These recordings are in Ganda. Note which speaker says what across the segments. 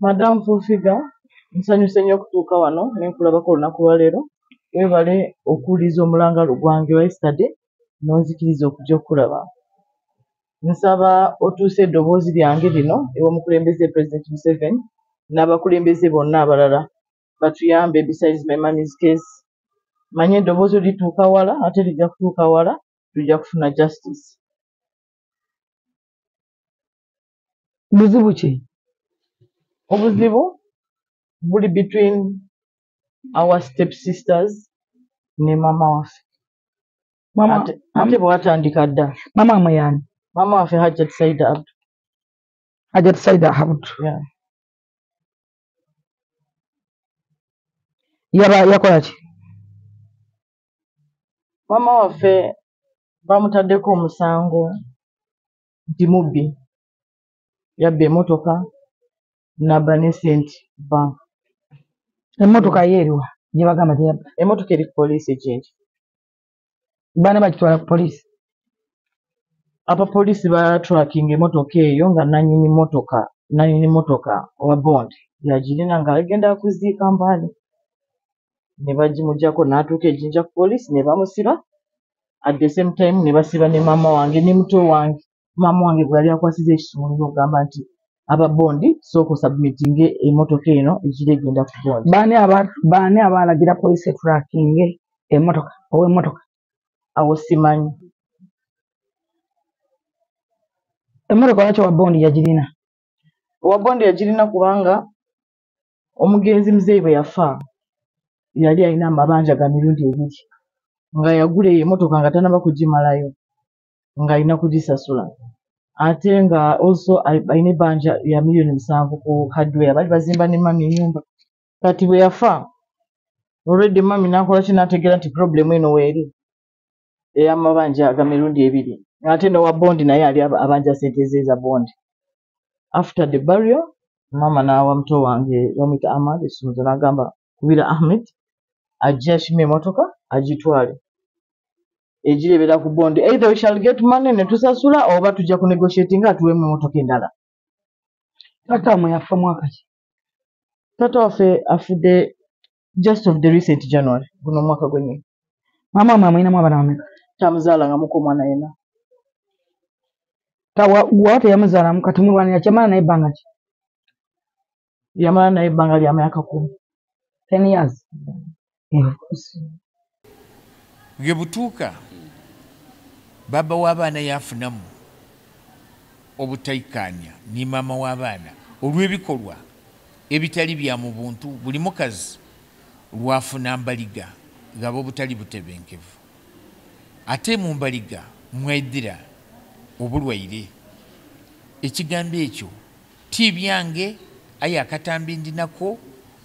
Speaker 1: Madam Fulfiga, nsanyuse nnyo okutuuka wano ne nkulabako olunaku lwa leero. Weebale okuwuliza omulangalo gwange wa yesterday n'onzikiriza okujja okulaba. Nsaba otuuse eddoboozi lyange lino ew'omukulembeze President Museveni n'abakulembeze bonna abalala batuyambe besides my mommy's case. Manye eddoboozi lituuka wala ate lijja kutuuka wala, tujja kufuna justice.
Speaker 2: Buzibu ki?
Speaker 1: Obuzibu buli between our stepsisters ne mama waffe. Ate bwatandika dda.
Speaker 2: Mama amuyani?
Speaker 1: Mama waffe Hajjat Saida Abdu.
Speaker 2: Hajjat Saida Abdu.
Speaker 1: Yeah.
Speaker 2: Yakola ki?
Speaker 1: Mama waffe bamutaddeko omusango nti mubbi. Yabba emmotoka n'abba ne ssente bank.
Speaker 2: Emmotoka yeeriwa gye bagamba teyabba?
Speaker 1: Emmotoka eri ku poliisi ekingi.
Speaker 2: Baana bakitwala ku poliisi?
Speaker 1: Abapoliisi batrackinga emmotoka eyo nga nannyini mmotoka owa bondi yagirina ng'agenda kuziika Mbale. Ne bagimugyako n'atuuka ejjinja ku poliisi ne bamusiba. At the same time ne basiba ne maama wange ne muto wange. Maama wange bwe yali akwasiza ekisumuluzo okugamba nti aba bondi sooka osubmitinge emmotoka eno egira egenda ku bondi.
Speaker 2: Baani abaalagira poliisi etrackinge emmotoka ow'emmotoka?
Speaker 1: Awo simanyi.
Speaker 2: Emmotoka lwaki owa bondi yagirina?
Speaker 1: Owa bondi yagirina kubanga omugenzi muzeeyi bwe yafa yali alina amabanja ga mirundi 2 nga yagula eyo emmotoka nga tanaba kugimalayo ng'alina kugisasula. Ate nga also alina ebbanja ya $7,000,000 ku hardware. Bali bazimba ne mami ennyumba. Kati bwe yafa already mami n'akola ki n'ategeera nti problem eno weeri ey'amabanja aga mirundi 2. Ate n'owa bondi naye ali abanja ssente ze za bondi. After the burial mama n'awa muto wange bamuyita Ahmad essumuzo n'agamba Kubira Ahmed ajje akime emmotoka agitwale egirebera ku bondi. Either we shall get money ne tusasula oba tujja ku negotiate nga atuweemu emmotoka endala.
Speaker 2: Taata mwe yafa mwaka ki?
Speaker 1: Taata waffe afudde just of the recent January guno omwaka gwennyini.
Speaker 2: Maama mwe amuyinamu abaana bameka?
Speaker 1: Tamuzaala nga muko omwana yenna.
Speaker 2: Gwa teyamuzaalamu kati mulwanira kyamala naye ebbanga ki?
Speaker 1: Yamala naye ebbanga lya myaka 10.
Speaker 2: 10 years.
Speaker 3: Ge butuuka baba w'abaana yafunamu obutayikaanya ni maama w'abaana olw'ebikolwa ebitali bya mu buntu. Buli mukazi lwafuna mbaliga ng'aba obutali butebenkevu. Ate mu mbaliga mweddira obulwaire. Ekigambo ekyo ti byange aye akatambi ndinako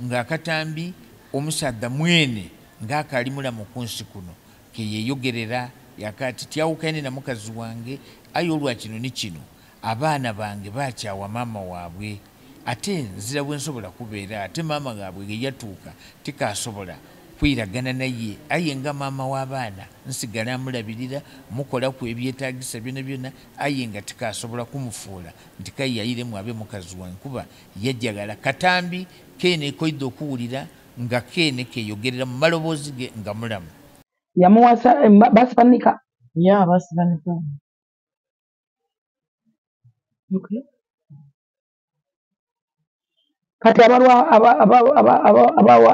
Speaker 3: ng'akatambi omusadda mwene ng'akaali mulamu ku nsi kuno ke yeeyogerera yakati tyawukane na mukazi wange aye olwa kino ne kino abaana bange bakyawa maama waabwe ate nzira bwe nsobola kubeera ate maama gaabwe ge yatuuka tikasobola kwiragana naye aye nga maama w'abaana nsigala amulabirira mukola ku ebyetaagisa byonna byonna aye nga tikasobola kumufuula nti kayayiremu abe mukazi wange kuba yajjagala katambi keene koidde okuwulira nga keene keeyogerera mu maloboozi ge nga mulamu.
Speaker 2: Yamuwasa basibanika?
Speaker 1: Yeah, basibanika.
Speaker 2: Okay. Kati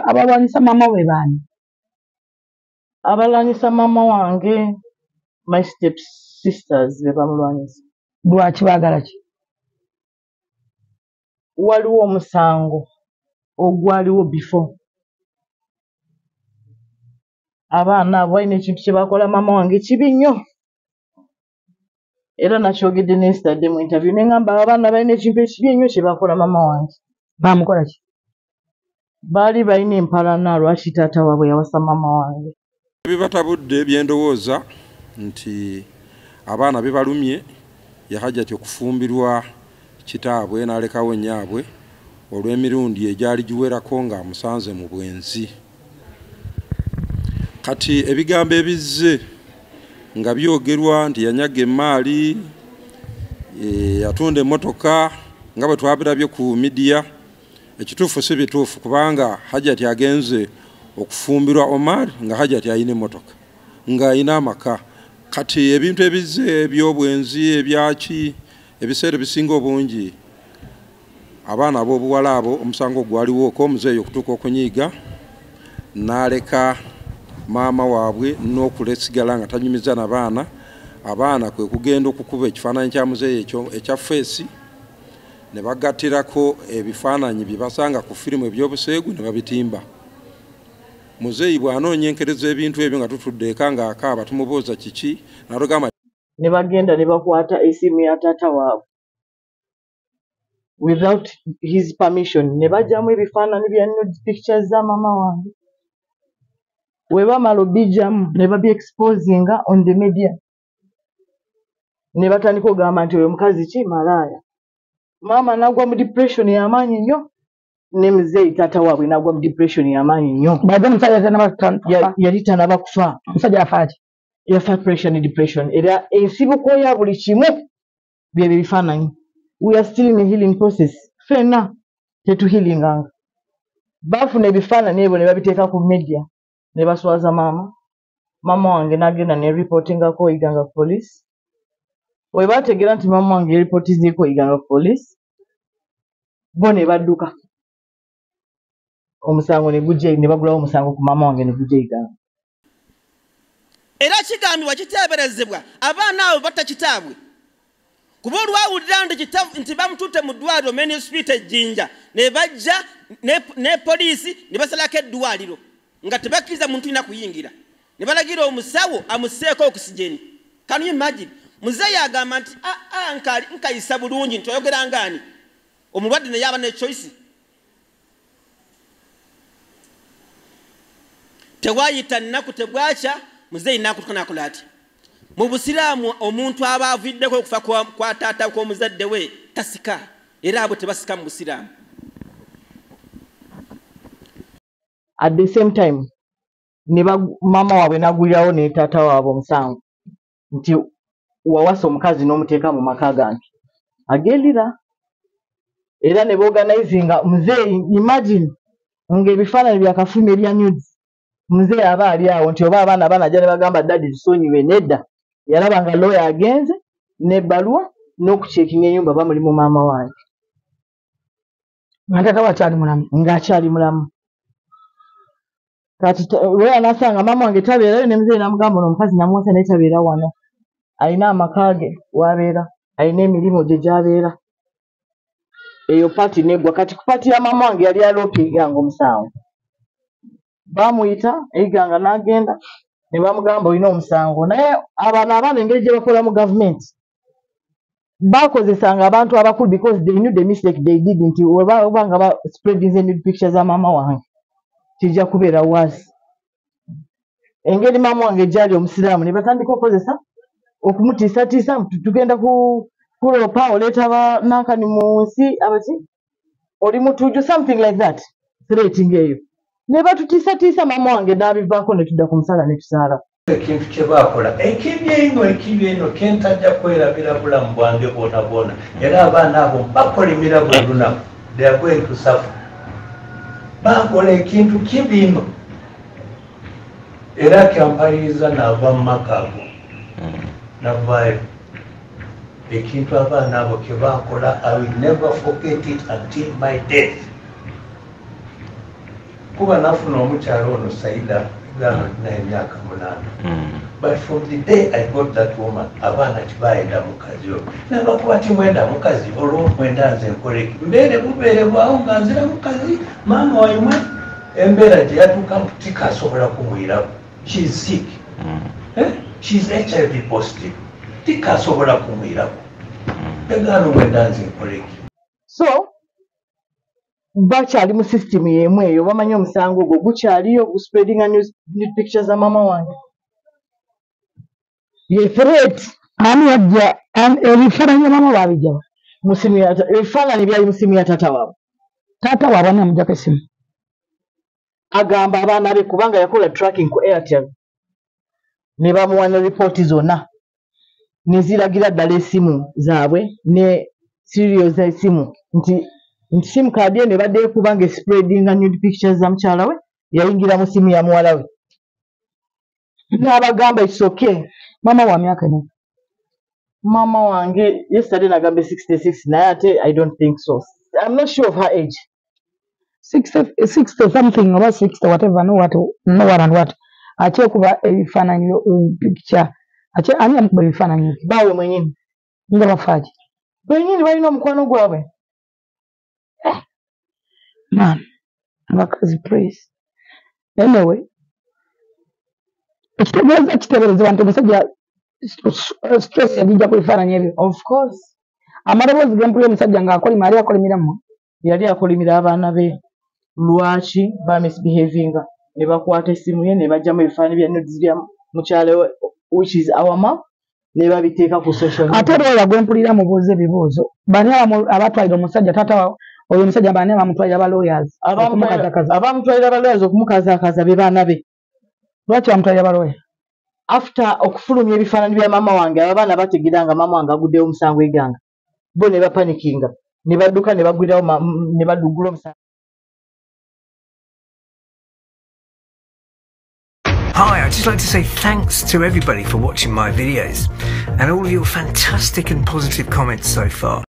Speaker 2: abalwanyisa maama we baani?
Speaker 1: Abalwanyisa maama wange my step sisters be bamulwanyisa.
Speaker 2: Lwaki baagala ki?
Speaker 1: Waliwo omusango ogwaliwo before. Abaana abo balina ekintu kye bakola maama wange kibi nnyo. Era nakyogedde ne yesterday mu interview ne ngamba abaana balina ekintu ekibi ennyo kye bakola maama wange.
Speaker 2: Bamukola ki?
Speaker 1: Baali balina empalana lwaki taata waabwe yawasa maama wange.
Speaker 4: Bibatabudde byendowooza nti abaana bibalumye Hajjati okufumbirwa kitaabwe n'alekawo nnyaabwe olw'emirundi egyali giwerako ng'amusanze mu bwenzi. Kati ebigambo ebizze nga byogerwa nti yanyaga emmaali yatunda emmotoka nga bwe twabirabye ku midiya ekituufu si bituufu kubanga Hajati agenze okufumbirwa Omar nga Hajati ayina emmotoka nga ayina amaka kati ebintu ebizze ebyobwenzi ebyaki ebiseera bisinga obungi abaana ab'obuwala abo omusango gwaliwo ko omuzeeyi okutuuka okunyiiga n'aleka maama waabwe n'okulesigala nga tanyumiza n'abaana abaana kwe kugenda okukuba ekifaananyi kya muzeeyi ekya feesi ne bagattirako ebifaananyi bye basanga ku firimu ebyobuseegu ne babitimba. Muzeeyi bw'anoonya enkereza ebintu ebyo nga tutudde eka ng'akaaba tumubuuza kiki n'atugamba
Speaker 1: ne bagenda ne bakwata esimu ya taata waabwe without his permission ne bajjamu ebifaananyi bya nude pictures za maama wange we bamala obijjamu ne babi-exposinga on the media ne batandika okugamba nti oyo mukazi ki malaaya. Maama n'agwa mu depression y'amaanyi nnyo ne muzeeyi taata waabwe n'agwa mu depression y'amaanyi nnyo. Yali tanaba kufa.
Speaker 2: Omusajja yafa ati?
Speaker 1: Yafa depression era ensibuko ya buli kimu byebyo bifaananyi. We are still in a healing process. Ffenna tetuhealinganga. Baafuna ebifaananyi ebyo ne babiteeka ku media ne baswaza maama. Maama wange n'agenda ne reportingako Iganga police. We baategeera nti maama wange reportinzeeko Iganga police bo ne badduka. Omusango ne gujja ne bagulawo omusango ku maama wange ne gujja Iganga.
Speaker 5: Era kigambibwa kiteeberezebwa abaana abo batta kitaabwe kuba olwawulira nti bamututte mu ddwaliro Main Hospital Jinja ne bajja ne poliisi ne basalako eddwaliro nga tebakkiriza muntu ina kuyingira ne balagira omusawo amuseeko okusijeni. Can you imagine? Muzeeyi agamba nti nkayisa bulungi nti oyogera ngaani omulwadde naye aba ne choice. Tewayita nnaku tebwakya muzeeyi n'akutuka n'akola ati mu busiraamu omuntu aba aviddeko okufa kwa taata kw'omuzadde we tasika era abo tebasika mu busiraamu.
Speaker 1: At the same time ne maama waabwe n'agulirawo ne taata waabwe omusango nti wawasa omukazi n'omuteeka mu maka gange agendera era ne boganizinga muzeeyi. Imagine ng'ebifaananyi byakafuluma ebya nudes muzeeyi aba ali awo nti oba abaana banajja ne bagamba daddy tusonyiwe nedda yalaba nga lawyer agenze n'ebbaluwa n'okucekinga ennyumba bamuli mu maama wange
Speaker 2: nga taata wakyali mulamu
Speaker 1: ng'akyali mulamu. Kati lawyer n'asanga maama wange tabeerayo ne muzeeyi n'amugamba ono omukazi namuwasa naye tabeera wano alina amaka ge w'abeera alina emirimu gye gy'abeera. Eyo paati neggwa. Kati ku paati ya maama wange yali aloopa Iganga omusango bamuyita Iganga n'agenda ne bamugamba olina omusango naye abaana engeri gye bakola mu gavumenti bakozesanga abantu abakulu because they knew the mistake they did nti webanga ba spreading the nude pictures za maama wange kijja kubeera waasi. Engeri maama wange gyali omusiraamu ne batandika okukozesa okumutiisatiisa tugenda kulopa oleeta banankani mu nsi abaki oli mutuuju something like that threating eyo ne batutiisatiisa maama wange n'abivaako ne tudda ku musala ne tusaala.
Speaker 6: Ekintu kye baakola ekibi eno kentajja kwerabira bulamu bwange bwona bwona era abaana abo bakolimira buli lunaku they are going to suffer. Bakola ekintu kibi ino era kyampaliriza n'ava mu maka ago navaayo. Ekintu abaana abo kye baakola I will never forget it until my death. Kuba nafuna omukyalo ono Saida gano na emyaka 8. But from the day I got that woman abaana tibaenda mukazi oyo nabakuba timwenda mukazi olwo mwenda nze nkoleki mbeere bubeere bwawo nga nzira mukazi maama waimwe embeera gye yatuukamu tikasobola kumwiramu. She is sick. She is HIV positive. Tikasobola kumwiramu egano mwenda nze nkoleki.
Speaker 1: So bakyali mu system y'emu eyo bamanyi omusango ogwo gukyaliyo guspreadinga nude pictures za maama wange ye threat.
Speaker 2: Ani yajja ebifaananyi maama baabijja
Speaker 1: musimu ya ebifaananyi byali musimu ya taata waabwe.
Speaker 2: taata waabwe n'amuggyako essimu
Speaker 1: agamba abaana be kubanga yakola tracking ku Airtel ne bamuwa ne ripooti zonna ne ziragira ddala essimu zaabwe ne seriyo z'essimu nti nti simu kaadi ye ne badde ekubanga spreadinga nude pictures za mukyala we yayingira mu simu ya muwala we n'abagamba it's okay.
Speaker 2: Mama wa myaka eno?
Speaker 1: Mama wange yesterday nagambe 66 naye ate I don't think so. I'm not sure of her age.
Speaker 2: 60 something oba 60 whatever no what and what. Ache kuba ebifaananyi picture. Ache ani amukuba ebifaananyi
Speaker 1: bawe mwenyini
Speaker 2: nga bafaji
Speaker 1: benyini balina omukwano gwabwe.
Speaker 2: Man, abakazi praise. Anyway, ekiteeberezebwa nti omusajja stress yagijja ku bifaananyi ebyo.
Speaker 1: Of course.
Speaker 2: Amaloboozi g'empulira omusajja ng'akolima yali akolimiramu.
Speaker 1: Yali akolimira abaana be. Lwaki ba misbehavinga ne bakwata essimu ye ne bajjamu ebifaananyi bya nudes bya mukyala we which is our mom ne babiteeka ku social media.
Speaker 2: Ate olwo gwempulira mubuuza ebibuuzo. Bani abatwalira omusajja taata oyo omusajja bani bamutwalira aba lawyers
Speaker 1: abamutwalira aba lawyers okumukazaakaza be baana be.
Speaker 2: Lwaki bamutwalira aba lawyers?
Speaker 1: After okufulumya ebifaananyi bya mama wange abaana bategeera nga mama wange aguddewo omusango eganga bo ne bapanikinga ne badduka ne bagwirawo ne baddugula omusango.
Speaker 7: Hi, I'd just like to say thanks to everybody for watching my videos and all your fantastic and positive comments so far.